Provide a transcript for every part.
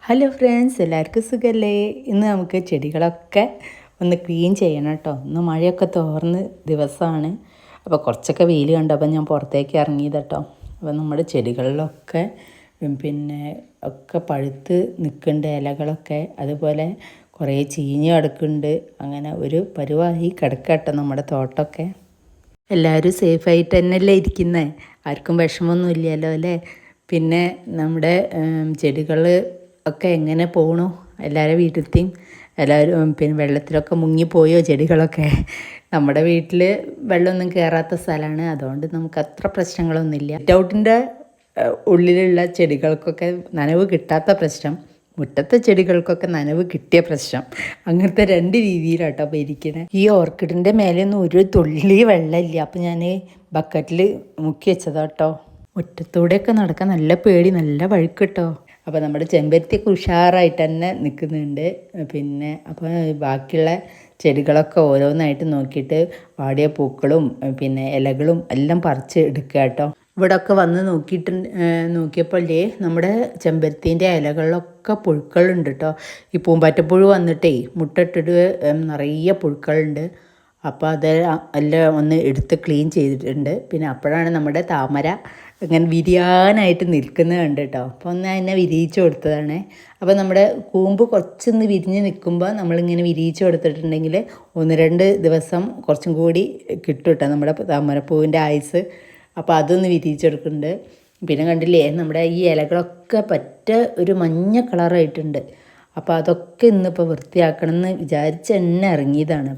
Hello friends, എല്ലാവർക്കും സുഖമല്ലേ? ഇന്ന് നമുക്ക് ചെടികളൊക്കെ ഒന്ന് ക്ലീൻ ചെയ്യണം കേട്ടോ. ഇന്ന് മഴയൊക്കെ തോർന്ന് ദിവസമാണ്. അപ്പോൾ കുറച്ചൊക്കെ വെയിൽ കണ്ടപ്പോൾ ഞാൻ പുറത്തേക്ക് ഇറങ്ങിയത് കേട്ടോ. അപ്പോൾ നമ്മുടെ ചെടികളിലൊക്കെ ഒക്കെ പഴുത്ത് നിൽക്കുന്നുണ്ട് ഇലകളൊക്കെ. അതുപോലെ കുറേ ചീഞ്ഞ് കിടക്കുന്നുണ്ട്. അങ്ങനെ ഒരു പരുവായി കിടക്കട്ടോ നമ്മുടെ തോട്ടമൊക്കെ. എല്ലാവരും സേഫായിട്ട് തന്നെയല്ലേ ഇരിക്കുന്നത്? ആർക്കും വിഷമമൊന്നും ഇല്ലല്ലോ അല്ലേ? പിന്നെ നമ്മുടെ ചെടികൾ ഒക്കെ എങ്ങനെ പോകണു? എല്ലാവരും വീട്ടിലത്തെയും എല്ലാവരും വെള്ളത്തിലൊക്കെ മുങ്ങിപ്പോയോ ചെടികളൊക്കെ? നമ്മുടെ വീട്ടിൽ വെള്ളമൊന്നും കയറാത്ത സ്ഥലമാണ്, അതുകൊണ്ട് നമുക്ക് അത്ര പ്രശ്നങ്ങളൊന്നുമില്ല. സിറ്റ് ഔട്ടിൻ്റെ ഉള്ളിലുള്ള ചെടികൾക്കൊക്കെ നനവ് കിട്ടാത്ത പ്രശ്നം, മുറ്റത്തെ ചെടികൾക്കൊക്കെ നനവ് കിട്ടിയ പ്രശ്നം. അങ്ങനത്തെ രണ്ട് രീതിയിലാട്ടോ അപ്പോൾ ഇരിക്കണേ. ഈ ഓർക്കിഡിൻ്റെ മേലെയൊന്നും ഒരു തുള്ളി വെള്ളമില്ല. അപ്പോൾ ഞാൻ ബക്കറ്റിൽ മുക്കി വെച്ചതാട്ടോ. മുറ്റത്തൂടെയൊക്കെ നടക്കാൻ നല്ല പേടി, നല്ല വഴുക്ക് കേട്ടോ. അപ്പോൾ നമ്മുടെ ചെമ്പരത്തിയൊക്കെ ഉഷാറായിട്ട് തന്നെ നിൽക്കുന്നുണ്ട്. അപ്പോൾ ബാക്കിയുള്ള ചെടികളൊക്കെ ഓരോന്നായിട്ട് നോക്കിയിട്ട് വാടിയ പൂക്കളും ഇലകളും എല്ലാം പറിച്ച് എടുക്കുക കേട്ടോ. ഇവിടെയൊക്കെ വന്ന് നോക്കിയപ്പോഴേ നമ്മുടെ ചെമ്പരത്തീൻ്റെ ഇലകളിലൊക്കെ പുഴുക്കളുണ്ട് കേട്ടോ. ഈ പൂമ്പാറ്റപ്പുഴു വന്നിട്ടേ മുട്ടിട്ടിട്ട് നിറയെ പുഴുക്കളുണ്ട്. അപ്പോൾ അത് എല്ലാം ഒന്ന് എടുത്ത് ക്ലീൻ ചെയ്തിട്ടുണ്ട്. അപ്പോഴാണ് നമ്മുടെ താമര ഇങ്ങനെ വിരിയാനായിട്ട് നിൽക്കുന്നത് കണ്ട് കേട്ടോ. അപ്പോൾ ഒന്ന് അതിനെ വിരിയിച്ച് കൊടുത്തതാണ്. അപ്പോൾ നമ്മുടെ കൂമ്പ് കുറച്ചൊന്ന് വിരിഞ്ഞ് നിൽക്കുമ്പോൾ നമ്മളിങ്ങനെ വിരിയിച്ച് കൊടുത്തിട്ടുണ്ടെങ്കിൽ 1-2 ദിവസം കുറച്ചും കൂടി കിട്ടും കേട്ടോ നമ്മുടെ താമരപ്പൂവിൻ്റെ ആയുസ്. അപ്പോൾ അതൊന്ന് വിരിയിച്ചെടുക്കുന്നുണ്ട്. കണ്ടില്ലേ, നമ്മുടെ ഈ ഇലകളൊക്കെ ഒരു മഞ്ഞ കളറായിട്ടുണ്ട്. അപ്പോൾ അതൊക്കെ ഇന്നിപ്പോൾ വൃത്തിയാക്കണം എന്ന് വിചാരിച്ച് തന്നെ ഇറങ്ങിയതാണ്.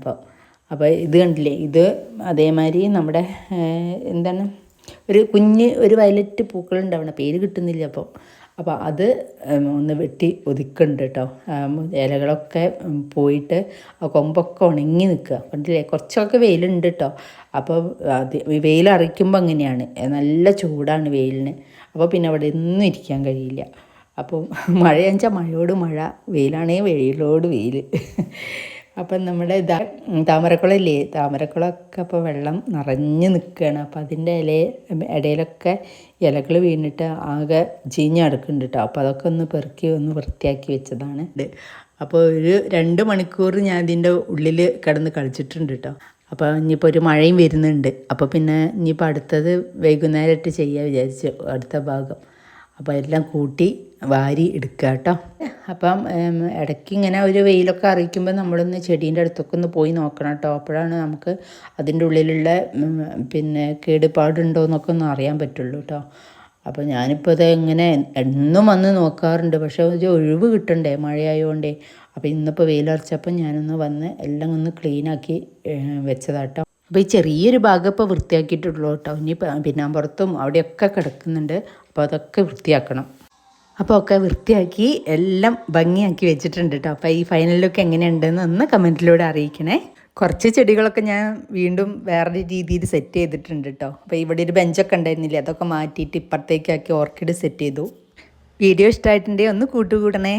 അപ്പോൾ ഇത് കണ്ടില്ലേ, ഇത് അതേമാതിരി നമ്മുടെ ഒരു വയലറ്റ് പൂക്കളുണ്ടാവണം, പേര് കിട്ടുന്നില്ല. അപ്പോൾ അത് ഒന്ന് വെട്ടി ഒതുക്കുന്നുണ്ട് കേട്ടോ. ഇലകളൊക്കെ പോയിട്ട് ആ കൊമ്പൊക്കെ ഉണങ്ങി നിൽക്കുക. കണ്ടില്ലേ, കുറച്ചൊക്കെ വെയിലുണ്ട് കേട്ടോ. അപ്പോൾ അത് വെയിലറിയിക്കുമ്പോൾ അങ്ങനെയാണ്, നല്ല ചൂടാണ് വെയിലിന്. അപ്പോൾ അവിടെ ഒന്നും ഇരിക്കാൻ കഴിയില്ല. അപ്പോൾ മഴയാണെന്ന് വെച്ചാൽ മഴയോട് മഴ, വെയിലാണെങ്കിൽ വെയിലോട് വെയിൽ. അപ്പം നമ്മുടെ താമരക്കുളമില്ലേ, താമരക്കുളമൊക്കെ അപ്പോൾ വെള്ളം നിറഞ്ഞ് നിൽക്കുകയാണ്. അപ്പോൾ അതിൻ്റെ ഇടയിലൊക്കെ ഇലകൾ വീണിട്ട് ആകെ ചീഞ്ഞ് കിടക്കുന്നുണ്ട് കേട്ടോ. അപ്പോൾ അതൊക്കെ ഒന്ന് പെറുക്കി ഒന്ന് വൃത്തിയാക്കി വെച്ചതാണ്. അപ്പോൾ ഒരു 2 മണിക്കൂർ ഞാൻ ഇതിൻ്റെ ഉള്ളിൽ കിടന്ന് കളിച്ചിട്ടുണ്ട് കേട്ടോ. അപ്പോൾ ഇനിയിപ്പോൾ ഒരു മഴയും വരുന്നുണ്ട്. അപ്പോൾ ഇനിയിപ്പോൾ അടുത്തത് വൈകുന്നേരമായിട്ട് ചെയ്യാൻ വിചാരിച്ചു, അടുത്ത ഭാഗം. അപ്പോൾ എല്ലാം കൂട്ടി വാരി എടുക്കുക കേട്ടോ. അപ്പം ഇടയ്ക്ക് ഇങ്ങനെ ഒരു വെയിലൊക്കെ അറിയിക്കുമ്പോൾ നമ്മളൊന്ന് ചെടീൻ്റെ അടുത്തൊക്കെ ഒന്ന് പോയി നോക്കണം കേട്ടോ. അപ്പോഴാണ് നമുക്ക് അതിൻ്റെ ഉള്ളിലുള്ള കേടുപാടുണ്ടോ എന്നൊക്കെ ഒന്ന് അറിയാൻ പറ്റുള്ളൂ കേട്ടോ. അപ്പോൾ ഞാനിപ്പോൾ ഇത് ഇങ്ങനെ എന്നും വന്ന് നോക്കാറുണ്ട്, പക്ഷേ ഒരു ഒഴിവ് കിട്ടണ്ടേ, മഴയായതുകൊണ്ടേ. അപ്പോൾ ഇന്നിപ്പോൾ വെയിലറച്ചപ്പോൾ ഞാനൊന്ന് വന്ന് എല്ലാം ഒന്ന് ക്ലീനാക്കി വെച്ചതാട്ടോ. അപ്പോൾ ഈ ചെറിയൊരു ഭാഗം ഇപ്പോൾ വൃത്തിയാക്കിയിട്ടുള്ളൂ കേട്ടോ. ഇനി പിന്നാമ്പുറത്തും അവിടെയൊക്കെ കിടക്കുന്നുണ്ട്. അപ്പോൾ അതൊക്കെ വൃത്തിയാക്കണം. അപ്പോൾ ഒക്കെ വൃത്തിയാക്കി എല്ലാം ഭംഗിയാക്കി വെച്ചിട്ടുണ്ട് കേട്ടോ. അപ്പോൾ ഈ ഫൈനൽ ലുക്ക് എങ്ങനെയുണ്ടെന്ന് ഒന്ന് കമൻറ്റിലൂടെ അറിയിക്കണേ. കുറച്ച് ചെടികളൊക്കെ ഞാൻ വീണ്ടും വേറെ രീതിയിൽ സെറ്റ് ചെയ്തിട്ടുണ്ട് കേട്ടോ. അപ്പോൾ ഇവിടെ ഒരു ബെഞ്ചൊക്കെ ഉണ്ടായിരുന്നില്ലേ, അതൊക്കെ മാറ്റിയിട്ട് ഇപ്പുറത്തേക്കാക്കി ഓർക്കിഡ് സെറ്റ് ചെയ്തു. വീഡിയോ ഇഷ്ടമായിട്ടുണ്ടെങ്കിൽ ഒന്ന് കൂട്ടുകൂടണേ.